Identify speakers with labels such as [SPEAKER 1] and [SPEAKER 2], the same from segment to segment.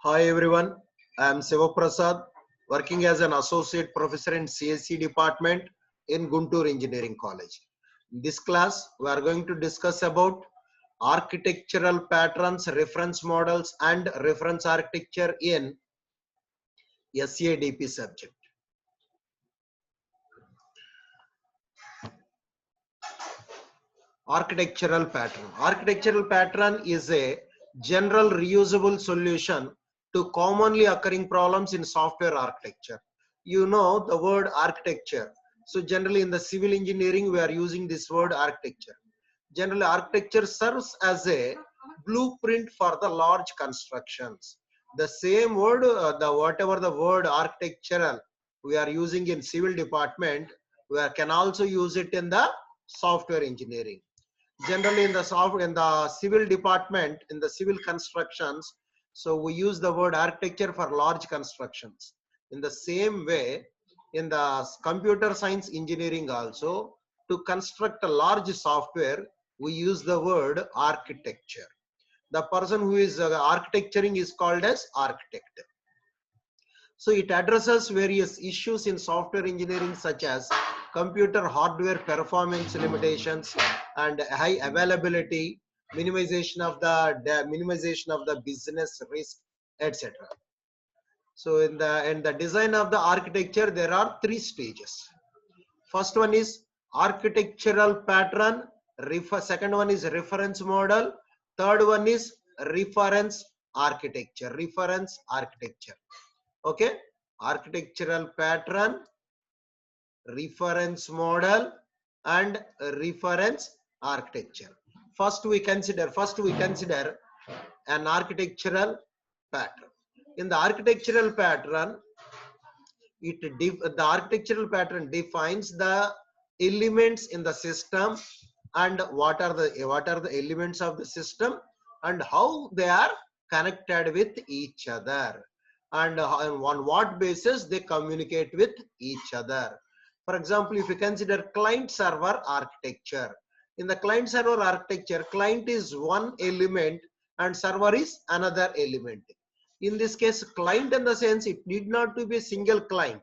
[SPEAKER 1] Hi everyone, I am Siva Prasad, working as an associate professor in CSC department in Guntur Engineering College. In this class, we are going to discuss about architectural patterns, reference models and reference architecture in SADP subject. Architectural pattern. Architectural pattern is a general reusable solution to commonly occurring problems in software architecture. You know the word architecture. So generally in the civil engineering, we are using this word architecture. Generally architecture serves as a blueprint for the large constructions. The same word, whatever the word architectural we are using in civil department, can also use it in the software engineering. Generally in the civil department, in the civil constructions, so we use the word architecture for large constructions. In the same way, in the computer science engineering also, to construct a large software, we use the word architecture. The person who is architecturing is called as architect. So it addresses various issues in software engineering such as computer hardware performance limitations and high availability, minimization of the business risk, etc. So in the design of the architecture, there are three stages. First one is architectural pattern, second one is reference model, third one is reference architecture. Okay, architectural pattern, reference model and reference architecture. First we consider an architectural pattern. In the architectural pattern, the architectural pattern defines the elements in the system and what are the elements of the system and how they are connected with each other, and on what basis they communicate with each other. For example, if you consider client server architecture, in the client server architecture, client is one element and server is another element. In this case, client in the sense it need not to be a single client.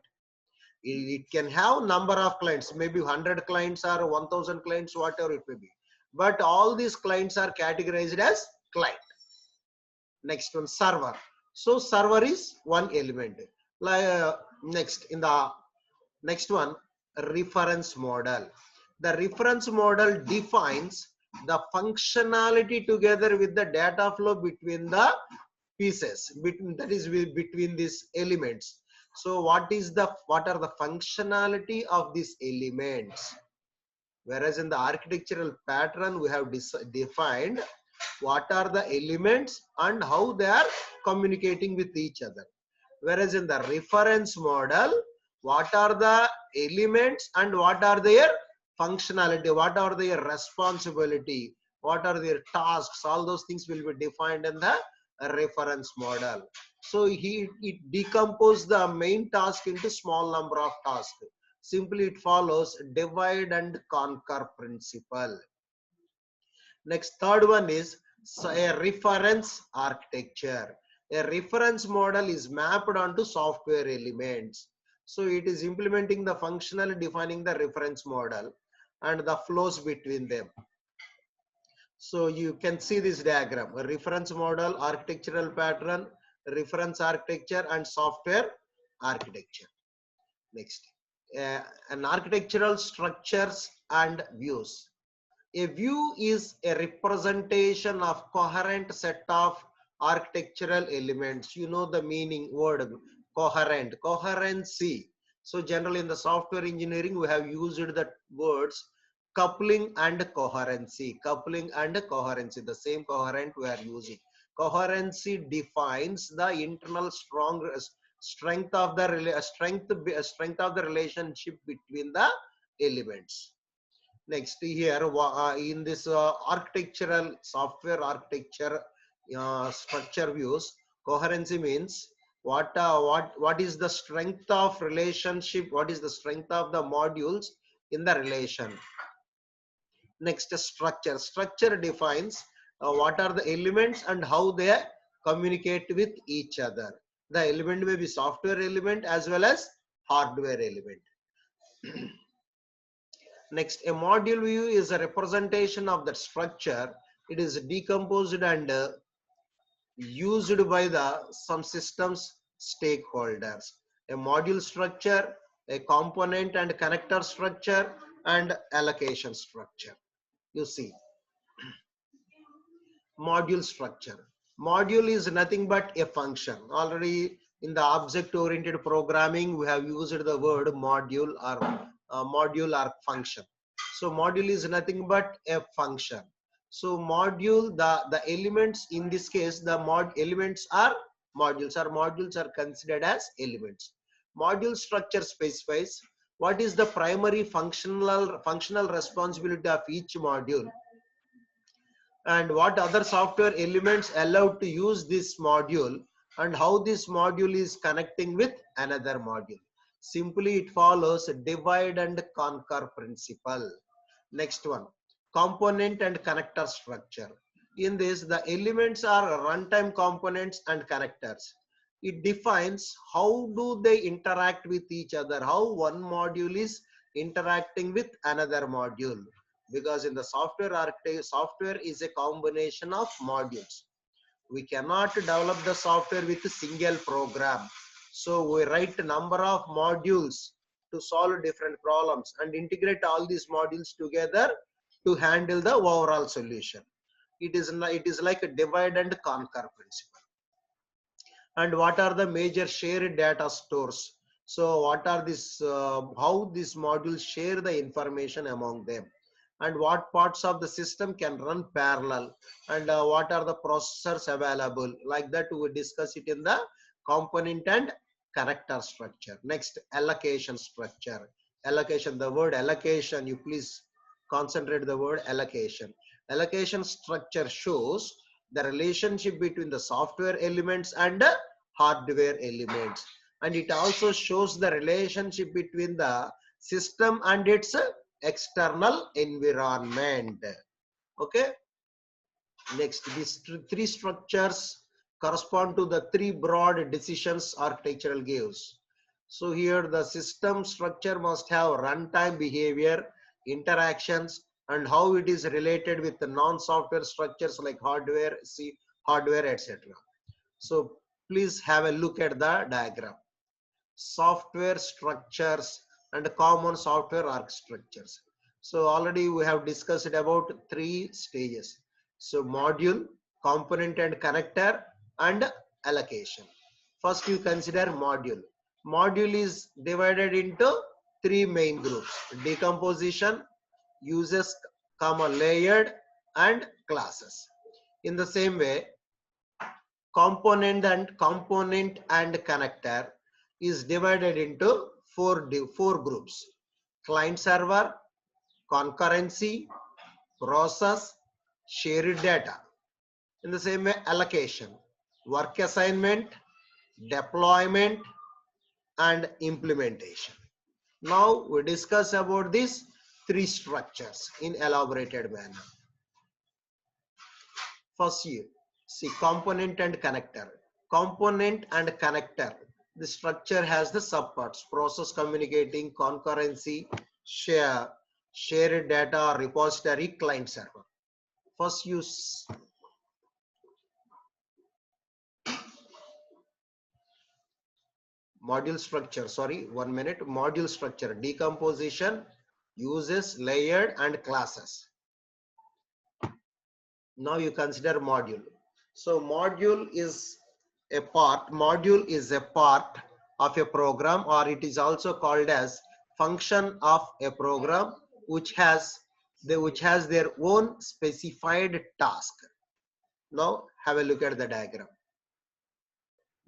[SPEAKER 1] It can have number of clients, maybe 100 clients or 1000 clients, whatever it may be. But all these clients are categorized as client. Next one, server. So server is one element. Next, in the next one, reference model. The reference model defines the functionality together with the data flow between the pieces, between these elements. So what are the functionality of these elements? Whereas in the architectural pattern, we have defined what are the elements and how they are communicating with each other. Whereas in the reference model, what are the elements and what are their functionality, what are their responsibility, what are their tasks, all those things will be defined in the reference model. So it decomposes the main task into small number of tasks. Simply it follows divide and conquer principle. Next, third one is a reference architecture. A reference model is mapped onto software elements. So it is implementing the functional, defining the reference model and the flows between them. So you can see this diagram: a reference model, architectural pattern, reference architecture and software architecture. Next, an architectural structures and views. A view is a representation of coherent set of architectural elements. You know the meaning word coherent, coherency. So generally in the software engineering, we have used the words coupling and coherency. Coupling and coherency, the same coherent we are using. Coherency defines the internal strength of the relationship between the elements. Next here in this architectural software architecture structure views, coherency means what is the strength of relationship, what is the strength of the modules in the relation. Next, structure defines what are the elements and how they communicate with each other. The element may be software element as well as hardware element. Next, a module view is a representation of the structure. It is decomposed and used by the some systems stakeholders. A module structure, a component and connector structure, and allocation structure. You see, module structure. Module is nothing but a function. Already in the object oriented programming, we have used the word module or function. So module is nothing but a function. So module, the elements in this case, the elements are modules are considered as elements. Module structure specifies what is the primary functional responsibility of each module, and what other software elements allowed to use this module, and how this module is connecting with another module. Simply it follows divide and conquer principle. Next one, component and connector structure. In this, the elements are runtime components and connectors. It defines how do they interact with each other, how one module is interacting with another module, because in the software architecture, software is a combination of modules. We cannot develop the software with a single program. So we write a number of modules to solve different problems and integrate all these modules together to handle the overall solution. It is like a divide and conquer principle. And what are the major shared data stores? So what are this, how these modules share the information among them, and what parts of the system can run parallel, and what are the processors available, like that we discuss it in the component and connector structure. Next, allocation structure. Allocation, the word allocation, you please concentrate the word allocation. Allocation structure shows the relationship between the software elements and the hardware elements, and it also shows the relationship between the system and its external environment. Okay, next, these three structures correspond to the three broad decisions architectural gives. So here the system structure must have runtime behavior, interactions, and how it is related with the non-software structures like hardware, etc. So please have a look at the diagram. Software structures and common software architectures. So already we have discussed about three stages. So module, component and connector, and allocation. First you consider module. Module is divided into three main groups: decomposition, uses, layered, and classes. In the same way, component and connector is divided into four groups: client server, concurrency, process, shared data. In the same way, allocation, work assignment, deployment, and implementation. Now we discuss about these three structures in elaborated manner. First, you see component and connector. Component and connector. The structure has the subparts: process, communicating, concurrency, shared data, repository, client server. First, use module structure. Sorry, 1 minute. Module structure: decomposition, uses, layered, and classes. Now you consider module. So module is a part of a program, or it is also called as function of a program, which has their own specified task. Now have a look at the diagram.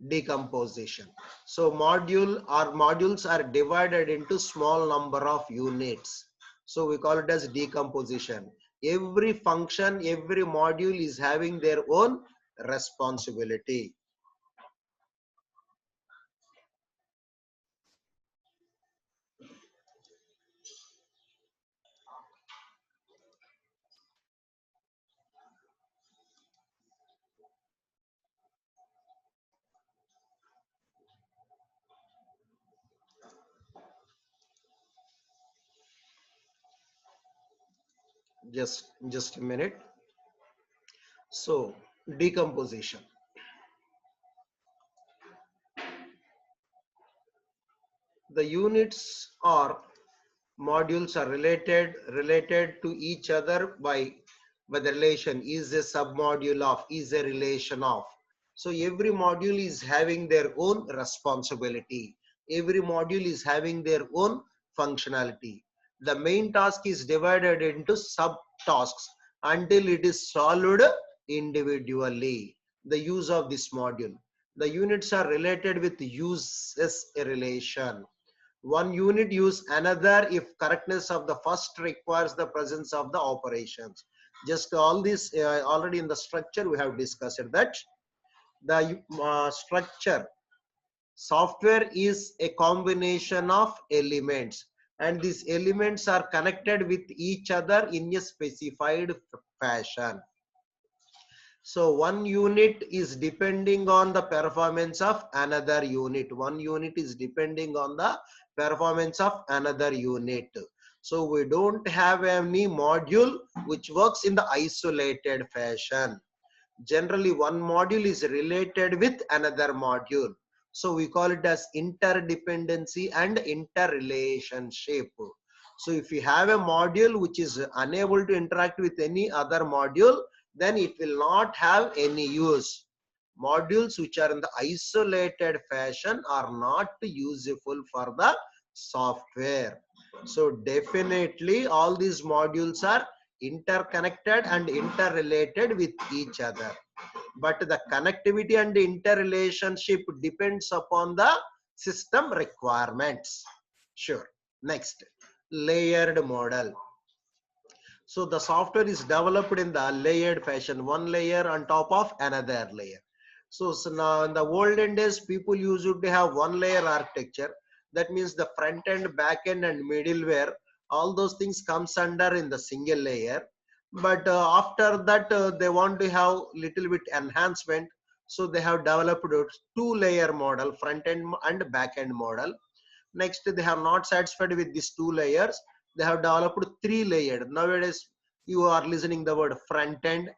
[SPEAKER 1] Decomposition. So modules are divided into small number of units. So we call it as decomposition. Every function, every module is having their own responsibility. just a minute. So decomposition. The units or modules are related to each other by the relation is a submodule of, is a relation of. So every module is having their own responsibility. Every module is having their own functionality. The main task is divided into subtasks until it is solved individually. The use of this module. The units are related with uses relation. One unit use another if correctness of the first requires the presence of the operations. Just all this already in the structure we have discussed that the structure software is a combination of elements, and these elements are connected with each other in a specified fashion. So one unit is depending on the performance of another unit. One unit is depending on the performance of another unit. So we don't have any module which works in the isolated fashion. Generally, one module is related with another module. So we call it as interdependency and interrelationship. So if you have a module which is unable to interact with any other module, then it will not have any use. Modules which are in the isolated fashion are not useful for the software. So definitely all these modules are interconnected and interrelated with each other, but the connectivity and interrelationship depends upon the system requirements. Sure. Next, layered model. So the software is developed in the layered fashion, one layer on top of another layer. So now in the olden days, people used to have one layer architecture. That means the front end, back end, and middleware, all those things comes under in the single layer. But after that, they want to have little bit enhancement. So they have developed a two-layer model, front end and back end model. Next, they have not satisfied with these two layers. They have developed three layered. Nowadays, you are listening the word front end,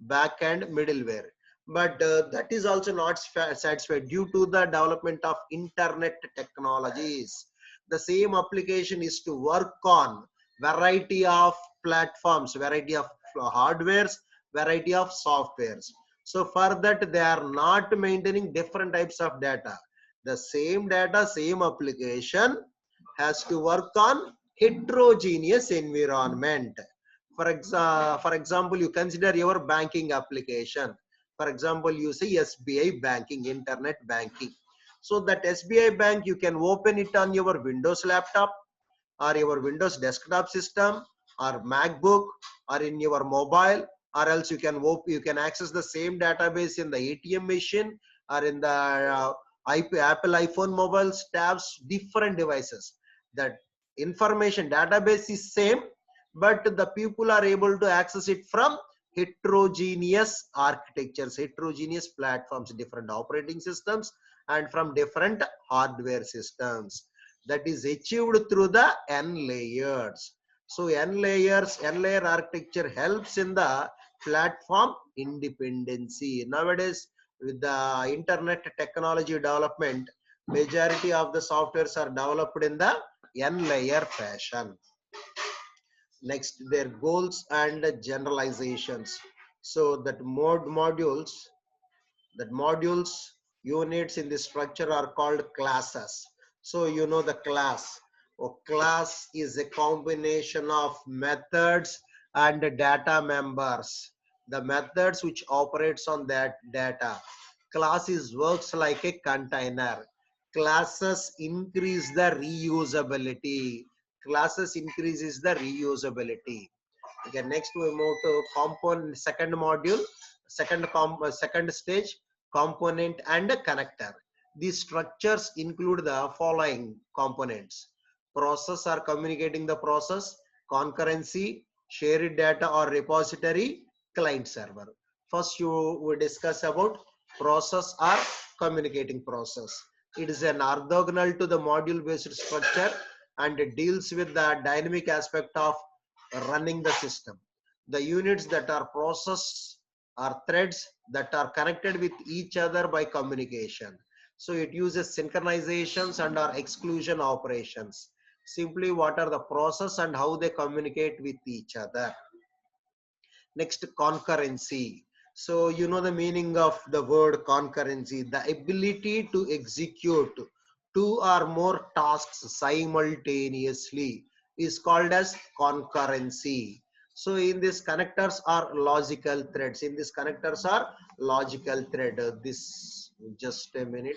[SPEAKER 1] back end, middleware. But that is also not satisfied due to the development of internet technologies. The same application is to work on variety of platforms, variety of hardwares, variety of softwares. So for that, they are not maintaining different types of data. The same data, same application has to work on heterogeneous environment. For example, you consider your banking application. For example, you say SBI banking, internet banking. So that SBI bank, you can open it on your Windows laptop or your Windows desktop system or MacBook or in your mobile, or else you can access the same database in the ATM machine or in the Apple iPhone mobiles, tabs, different devices. That information database is same, but the people are able to access it from heterogeneous architectures, heterogeneous platforms, different operating systems, and from different hardware systems. That is achieved through the n layers. So n layer architecture helps in the platform independency. Nowadays, with the internet technology development, majority of the softwares are developed in the n layer fashion. Next, their goals and generalizations. So that modules units in the structure are called classes. So you know the class. A class is a combination of methods and data members. The methods which operates on that data. Class is works like a container. Classes increase the reusability. Classes increases the reusability. Okay, next we move to component, second module, second stage, component and connector. These structures include the following components: process or communicating the process, concurrency, shared data or repository, client server. First, we discuss about process or communicating process. It is an orthogonal to the module based structure and it deals with the dynamic aspect of running the system. The units that are process are threads that are connected with each other by communication. So it uses synchronizations and or exclusion operations. Simply what are the process and how they communicate with each other. Next, concurrency. So you know the meaning of the word concurrency, the ability to execute two or more tasks simultaneously is called as concurrency. So in this connectors are logical threads. In this connectors are logical thread. This just a minute.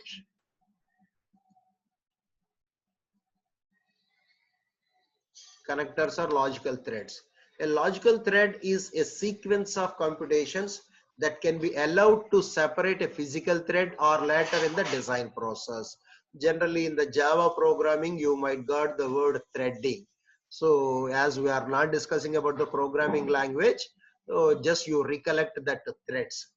[SPEAKER 1] Connectors are logical threads. A logical thread is a sequence of computations that can be allowed to separate a physical thread or later in the design process. Generally in the Java programming, you might got the word threading. So as we are not discussing about the programming language, so just you recollect that threads.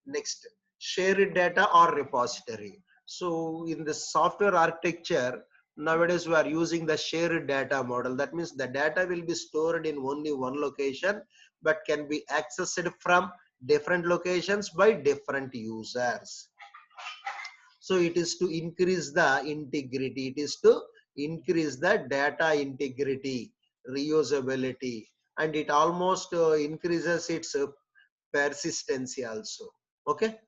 [SPEAKER 1] Next, shared data or repository. So in the software architecture, nowadays we are using the shared data model. That means the data will be stored in only one location but can be accessed from different locations by different users. So it is to increase the integrity, it is to increase the data integrity, reusability, and it almost increases its persistency also. Okay.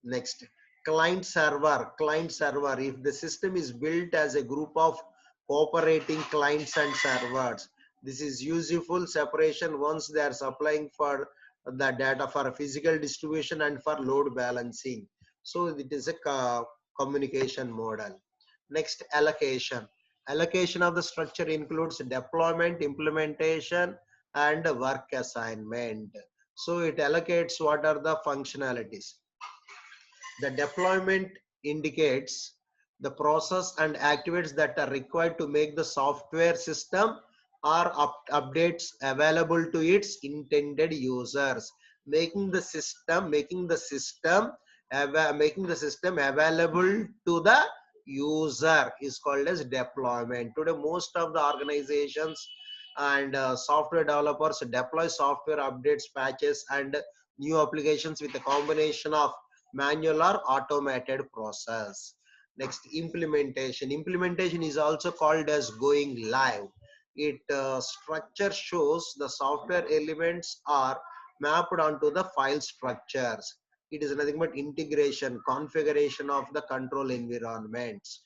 [SPEAKER 1] Next, client server. Client server. If the system is built as a group of cooperating clients and servers, this is useful separation once they are supplying for the data for physical distribution and for load balancing. So it is a communication model. Next, allocation. Allocation of the structure includes deployment, implementation, and work assignment. So it allocates what are the functionalities. The deployment indicates the process and activities that are required to make the software system or updates available to its intended users, making the system available to the user is called as deployment. Today most of the organizations and software developers deploy software updates, patches, and new applications with a combination of manual or automated process. Next, implementation. Implementation is also called as going live. It structure shows the software elements are mapped onto the file structures. It is nothing but integration, configuration of the control environments.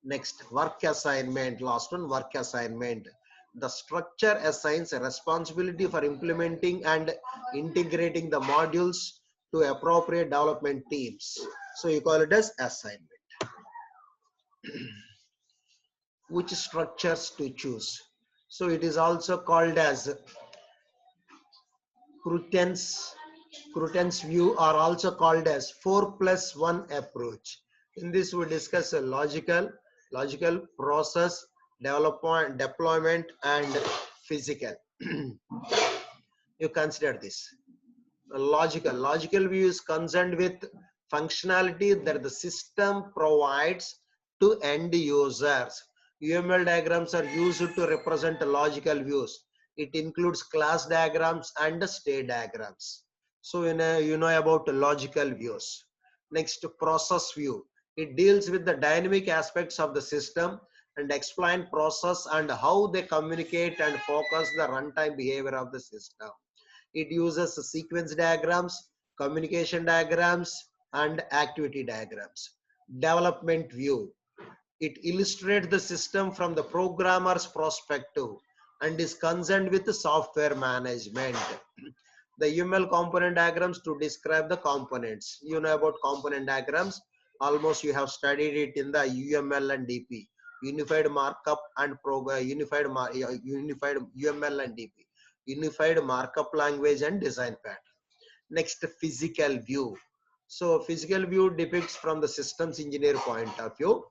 [SPEAKER 1] Next, work assignment. Last one, work assignment. The structure assigns a responsibility for implementing and integrating the modules to appropriate development teams. So you call it as assignment. Which structures to choose? So it is also called as Cruton's view, are also called as 4+1 approach. In this we discuss a logical process, development, deployment, and physical. You consider this. Logical view is concerned with functionality that the system provides to end users. UML diagrams are used to represent logical views. It includes class diagrams and state diagrams. So you know about logical views. Next, process view. It deals with the dynamic aspects of the system and explain process and how they communicate and focus the runtime behavior of the system. It uses sequence diagrams, communication diagrams, and activity diagrams. Development view. It illustrates the system from the programmer's perspective and is concerned with the software management. The UML component diagrams to describe the components. You know about component diagrams. Almost you have studied it in the UML and DP. Unified markup and unified UML and DP. Unified markup language and design pattern. Next, physical view. So physical view depicts from the systems engineer point of view.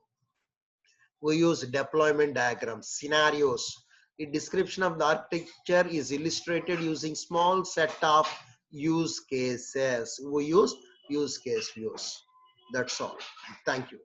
[SPEAKER 1] We use deployment diagrams, scenarios. A description of the architecture is illustrated using small set of use cases. We use use case views. That's all. Thank you.